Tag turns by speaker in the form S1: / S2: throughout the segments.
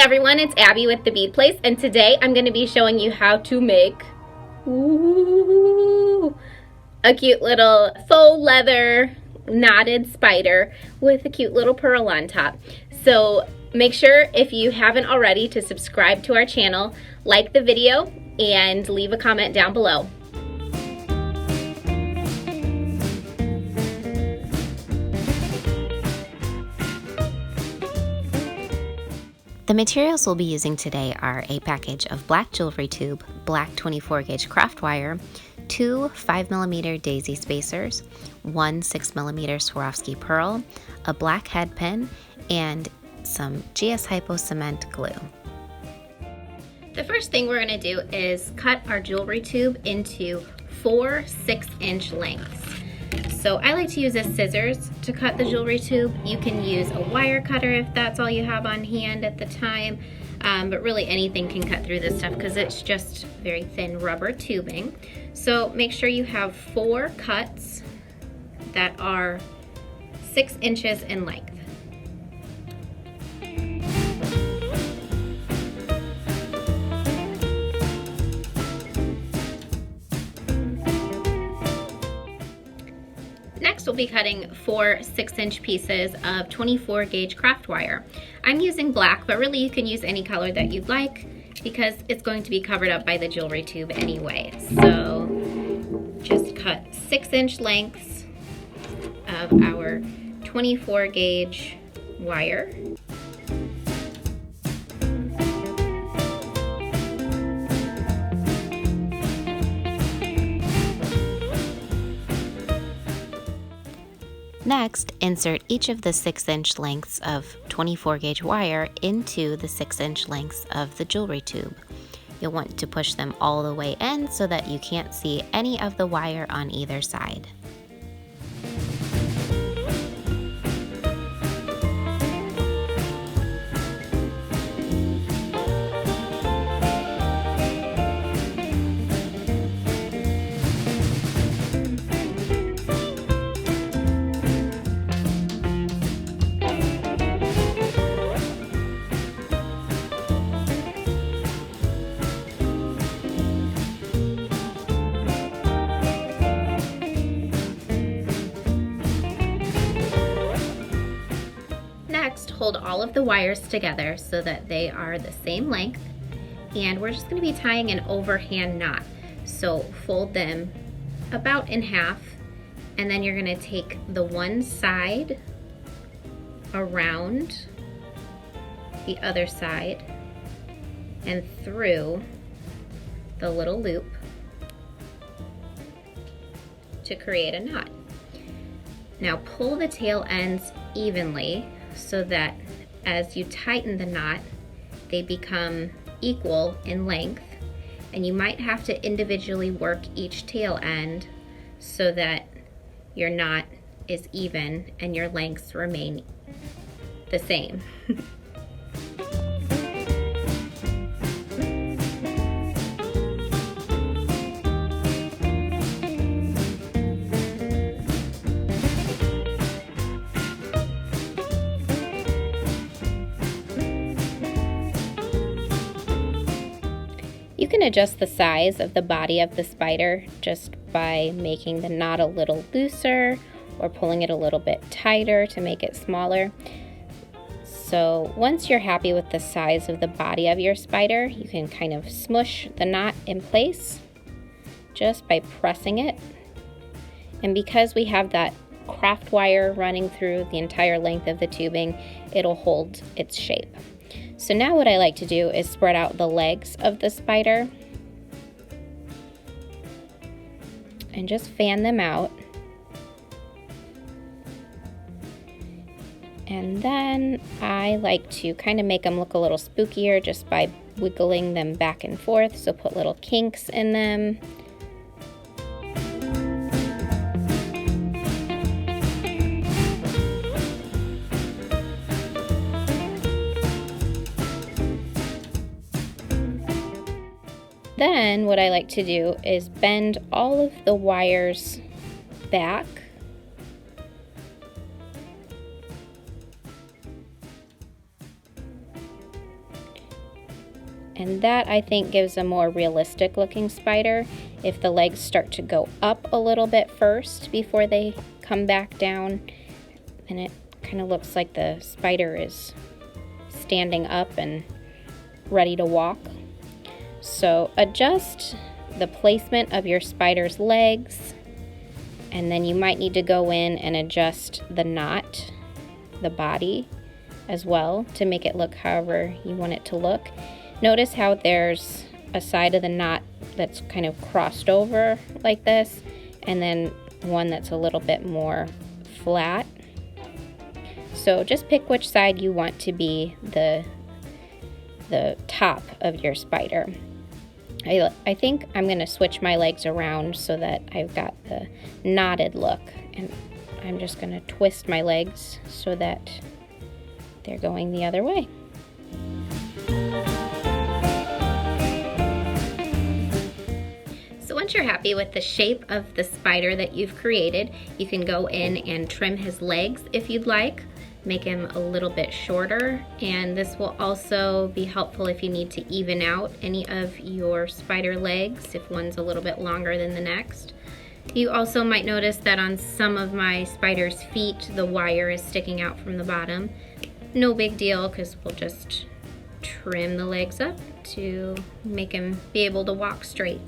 S1: everyone, it's Abby with the Bead Place, and today I'm going to be showing you how to make a cute little faux leather knotted spider with a cute little pearl on top. So make sure, if you haven't already, to subscribe to our channel, like the video, and leave a comment down below.
S2: The materials we'll be using today are a package of black jewelry tube, black 24 gauge craft wire, 2 5mm daisy spacers, 1 6mm Swarovski pearl, a black head pin, and some GS Hypo cement glue.
S1: The first thing we're going to do is cut our jewelry tube into 4 6-inch lengths. So I like to use a scissors to cut the jewelry tube. You can use a wire cutter if that's all you have on hand at the time, but really anything can cut through this stuff because it's just very thin rubber tubing. So make sure you have 4 cuts that are 6 inches in length. Next, we'll be cutting 4 6-inch pieces of 24 gauge craft wire. I'm using black, but really you can use any color that you'd like because it's going to be covered up by the jewelry tube anyway. So just cut 6-inch lengths of our 24 gauge wire.
S2: Next, insert each of the 6-inch lengths of 24 gauge wire into the 6-inch lengths of the jewelry tube. You'll want to push them all the way in so that you can't see any of the wire on either side.
S1: Next, hold all of the wires together so that they are the same length, and we're just going to be tying an overhand knot. So fold them about in half, and then you're going to take the one side around the other side and through the little loop to create a knot. Now pull the tail ends evenly so that as you tighten the knot, they become equal in length, and you might have to individually work each tail end so that your knot is even and your lengths remain the same. You can adjust the size of the body of the spider just by making the knot a little looser or pulling it a little bit tighter to make it smaller. So once you're happy with the size of the body of your spider, you can kind of smush the knot in place just by pressing it. And because we have that craft wire running through the entire length of the tubing, it'll hold its shape. So now what I like to do is spread out the legs of the spider and just fan them out. And then I like to kind of make them look a little spookier just by wiggling them back and forth, so put little kinks in them. Then what I like to do is bend all of the wires back And that, I think, gives a more realistic looking spider. If the legs start to go up a little bit first before they come back down, then it kind of looks like the spider is standing up and ready to walk. So adjust the placement of your spider's legs, and then you might need to go in and adjust the knot, the body as well, to make it look however you want it to look. Notice how there's a side of the knot that's kind of crossed over like this, and then one that's a little bit more flat. So just pick which side you want to be the top of your spider. I think I'm going to switch my legs around so that I've got the knotted look, and I'm just going to twist my legs so that they're going the other way. Once you're happy with the shape of the spider that you've created, you can go in and trim his legs if you'd like, make him a little bit shorter, and this will also be helpful if you need to even out any of your spider legs if one's a little bit longer than the next. You also might notice that on some of my spider's feet the wire is sticking out from the bottom. No big deal, because we'll just trim the legs up to make him be able to walk straight.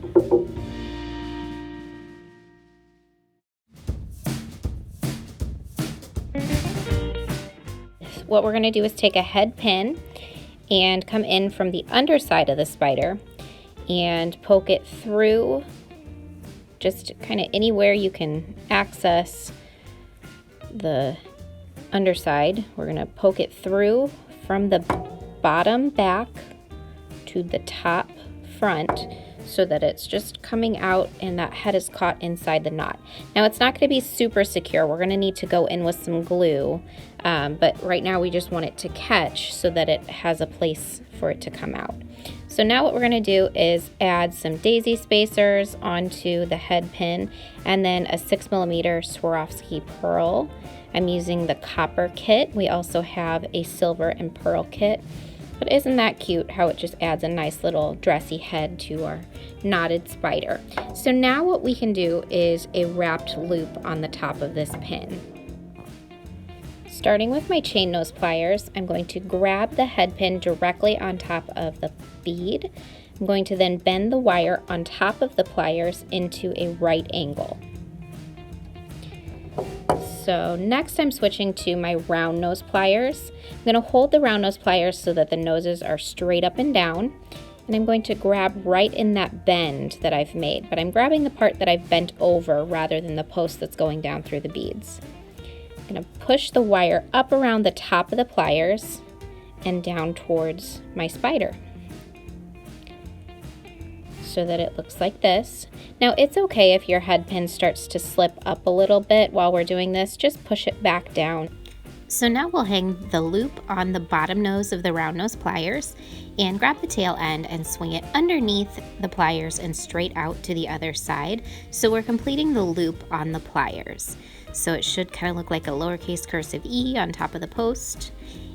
S1: What we're going to do is take a head pin and come in from the underside of the spider and poke it through, just kind of anywhere you can access the underside. We're going to poke it through from the bottom back to the top front, so that it's just coming out and that head is caught inside the knot. Now it's not going to be super secure. We're going to need to go in with some glue, but right now we just want it to catch so that it has a place for it to come out. So now what we're going to do is add some daisy spacers onto the head pin, and then a 6mm Swarovski pearl. I'm using the copper kit. We also have a silver and pearl kit. But isn't that cute how it just adds a nice little dressy head to our knotted spider? So now what we can do is a wrapped loop on the top of this pin. Starting with my chain nose pliers, I'm going to grab the head pin directly on top of the bead. I'm going to then bend the wire on top of the pliers into a right angle. So next I'm switching to my round nose pliers. I'm going to hold the round nose pliers so that the noses are straight up and down, and I'm going to grab right in that bend that I've made, but I'm grabbing the part that I've bent over rather than the post that's going down through the beads. I'm going to push the wire up around the top of the pliers and down towards my spider, so that it looks like this. Now it's okay if your head pin starts to slip up a little bit while we're doing this, just push it back down.
S2: So now we'll hang the loop on the bottom nose of the round nose pliers and grab the tail end and swing it underneath the pliers and straight out to the other side. So we're completing the loop on the pliers. So it should kind of look like a lowercase cursive E on top of the post.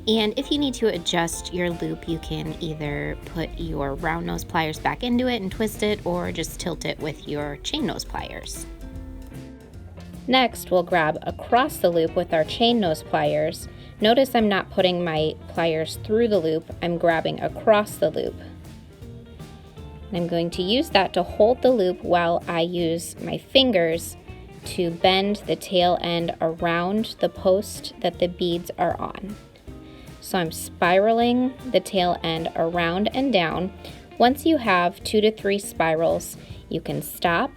S2: And if you need to adjust your loop, you can either put your round nose pliers back into it and twist it, or just tilt it with your chain nose pliers.
S1: Next, we'll grab across the loop with our chain nose pliers. Notice I'm not putting my pliers through the loop, I'm grabbing across the loop. And I'm going to use that to hold the loop while I use my fingers to bend the tail end around the post that the beads are on. So I'm spiraling the tail end around and down. Once you have 2 to 3 spirals, you can stop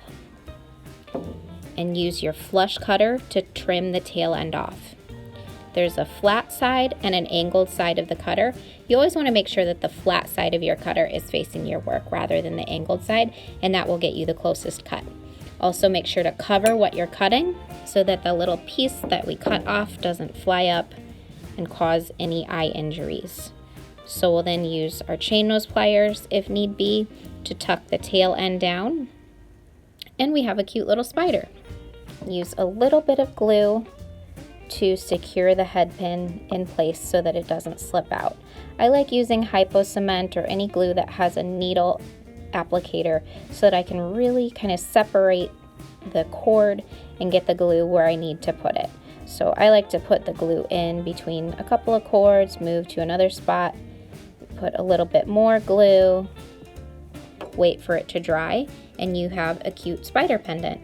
S1: and use your flush cutter to trim the tail end off. There's a flat side and an angled side of the cutter. You always want to make sure that the flat side of your cutter is facing your work rather than the angled side, and that will get you the closest cut. Also make sure to cover what you're cutting so that the little piece that we cut off doesn't fly up and cause any eye injuries. So we'll then use our chain nose pliers if need be to tuck the tail end down, and we have a cute little spider. Use a little bit of glue to secure the head pin in place so that it doesn't slip out. I like using hypo cement or any glue that has a needle applicator so that I can really kind of separate the cord and get the glue where I need to put it. So I like to put the glue in between a couple of cords, move to another spot, put a little bit more glue, wait for it to dry, and you have a cute spider pendant.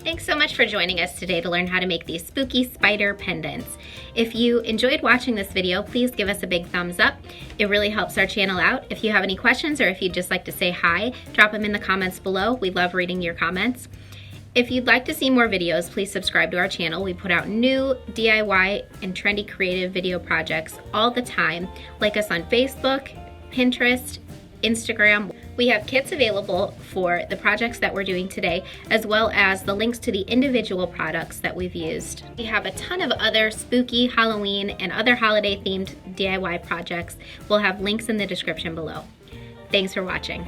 S1: Thanks so much for joining us today to learn how to make these spooky spider pendants. If you enjoyed watching this video, please give us a big thumbs up. It really helps our channel out. If you have any questions or if you'd just like to say hi, drop them in the comments below. We love reading your comments. If you'd like to see more videos, please subscribe to our channel. We put out new DIY and trendy creative video projects all the time. Like us on Facebook, Pinterest, Instagram. We have kits available for the projects that we're doing today, as well as the links to the individual products that we've used. We have a ton of other spooky, Halloween, and other holiday themed DIY projects. We'll have links in the description below. Thanks for watching.